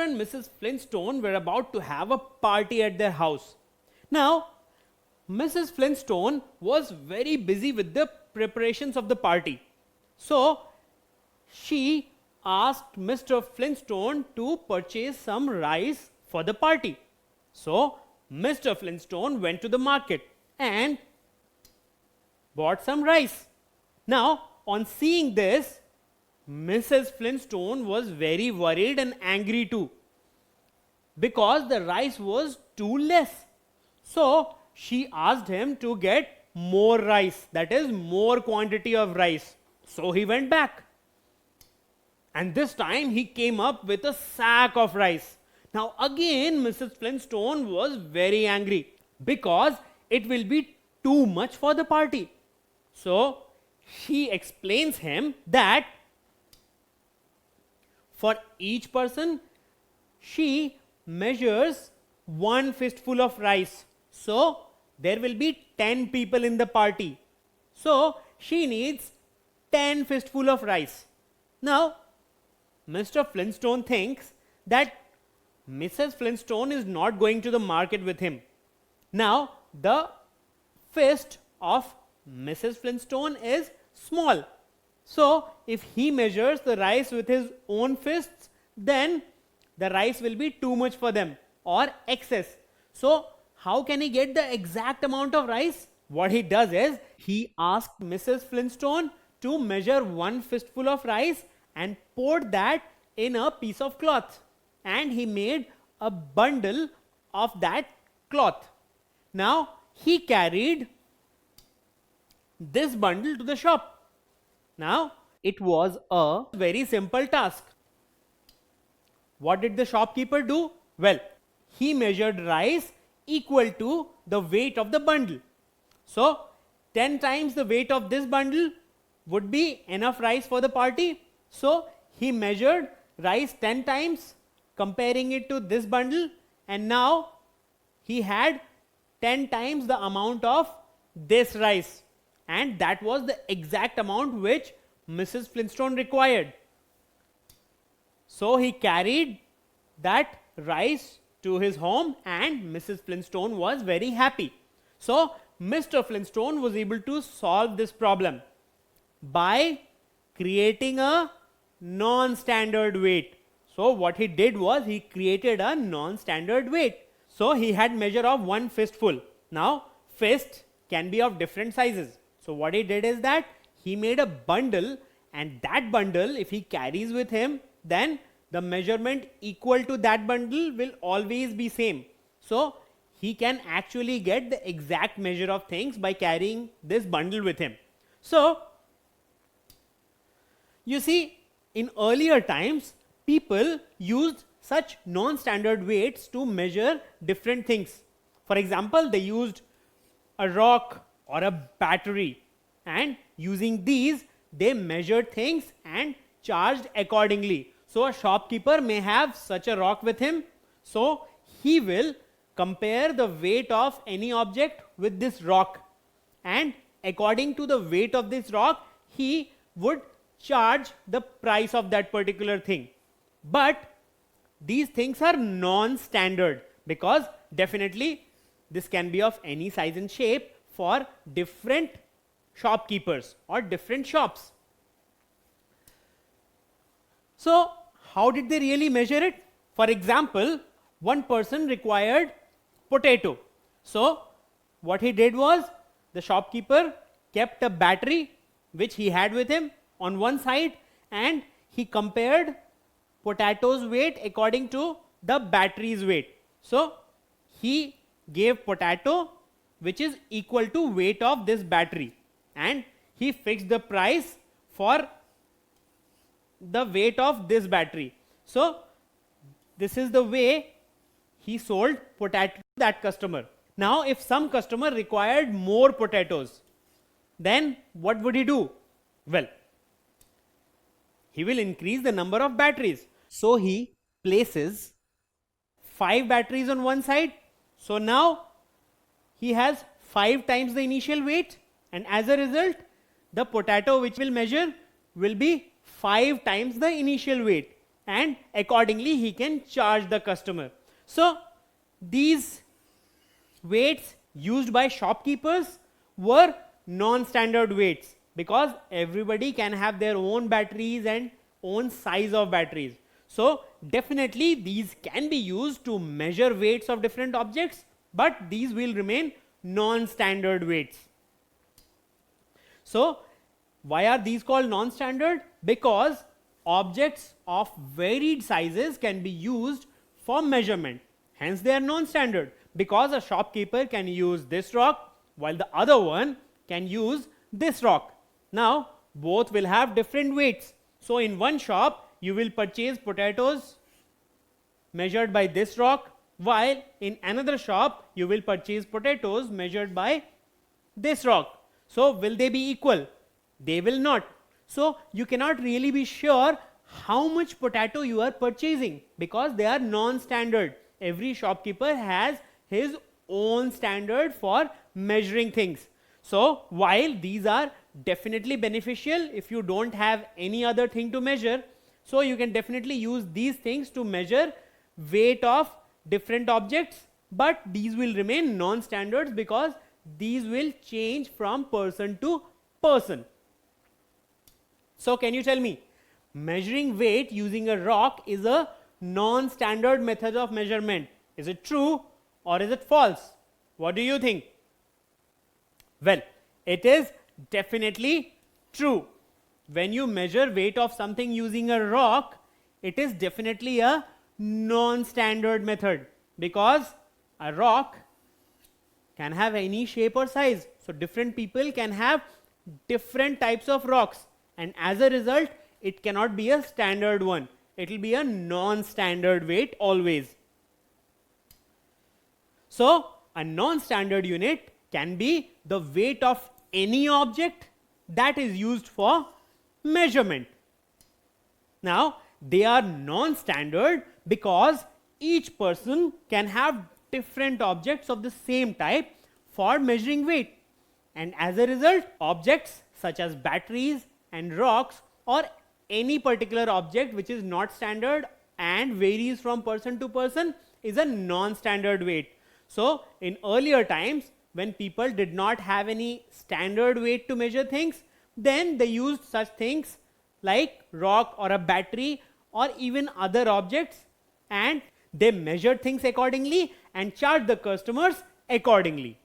and Mrs. Flintstone were about to have a party at their house. Now, Mrs. Flintstone was very busy with the preparations of the party. So, she asked Mr. Flintstone to purchase some rice for the party. So, Mr. Flintstone went to the market and bought some rice. Now, on seeing this, Mrs. Flintstone was very worried and angry too, because the rice was too less. So, she asked him to get more rice, that is, more quantity of rice. So, he went back. And this time he came up with a sack of rice. Now, again, Mrs. Flintstone was very angry because it will be too much for the party. So, she explains him that for each person, she measures one fistful of rice. So, there will be 10 people in the party. So, she needs 10 fistful of rice. Now, Mr. Flintstone thinks that Mrs. Flintstone is not going to the market with him. Now, the fist of Mrs. Flintstone is small. So, if he measures the rice with his own fists, then the rice will be too much for them or excess. So, how can he get the exact amount of rice? What he does is, he asked Mrs. Flintstone to measure one fistful of rice and poured that in a piece of cloth. And he made a bundle of that cloth. Now, he carried this bundle to the shop. Now, it was a very simple task. What did the shopkeeper do? Well, he measured rice equal to the weight of the bundle. So, 10 times the weight of this bundle would be enough rice for the party. So, he measured rice 10 times, comparing it to this bundle, and now he had 10 times the amount of this rice. And that was the exact amount which Mrs. Flintstone required. So, he carried that rice to his home and Mrs. Flintstone was very happy. So, Mr. Flintstone was able to solve this problem by creating a non-standard weight. So, what he did was he created a non-standard weight. So, he had measure of one fistful. Now, fist can be of different sizes. So, what he did is that he made a bundle, and that bundle, if he carries with him, then the measurement equal to that bundle will always be same. So, he can actually get the exact measure of things by carrying this bundle with him. So, you see, in earlier times, people used such non-standard weights to measure different things. For example, they used a rock or a battery, and using these, they measured things and charged accordingly. So, a shopkeeper may have such a rock with him. So, he will compare the weight of any object with this rock, and according to the weight of this rock, he would charge the price of that particular thing. But these things are non-standard, because definitely this can be of any size and shape for different shopkeepers or different shops. So, how did they really measure it? For example, one person required potato. So, what he did was, the shopkeeper kept a battery which he had with him on one side, and he compared potatoes weight according to the battery's weight. So, he gave potato which is equal to weight of this battery, and he fixed the price for the weight of this battery. So, this is the way he sold potato to that customer. Now, if some customer required more potatoes, then what would he do? Well, he will increase the number of batteries. So, he places 5 batteries on one side. So, now he has 5 times the initial weight, and as a result, the potato which will measure will be 5 times the initial weight. and accordingly he can charge the customer. So these weights used by shopkeepers were non-standard weights, because everybody can have their own batteries and own size of batteries. So definitely these can be used to measure weights of different objects, but these will remain non-standard weights. So why are these called non-standard? Because objects of varied sizes can be used for measurement, hence they are non-standard. Because a shopkeeper can use this rock while the other one can use this rock. Now both will have different weights. So in one shop you will purchase potatoes measured by this rock, while in another shop you will purchase potatoes measured by this rock. So will they be equal? They will not. So you cannot really be sure how much potato you are purchasing, because they are non-standard. Every shopkeeper has his own standard for measuring things. So while these are definitely beneficial if you don't have any other thing to measure, so you can definitely use these things to measure weight of different objects, but these will remain non-standards because these will change from person to person. So can you tell me, measuring weight using a rock is a non-standard method of measurement? Is it true or is it false? What do you think? Well, it is definitely true. When you measure weight of something using a rock, it is definitely a non-standard method, because a rock can have any shape or size. So different people can have different types of rocks, and as a result it cannot be a standard one. It will be a non-standard weight always. So a non-standard unit can be the weight of any object that is used for measurement. Now they are non-standard because each person can have different objects of the same type for measuring weight, and as a result objects such as batteries and rocks, or any particular object which is not standard and varies from person to person, is a non-standard weight. So in earlier times, when people did not have any standard weight to measure things, then they used such things like rock or a battery or even other objects, and they measured things accordingly and charged the customers accordingly.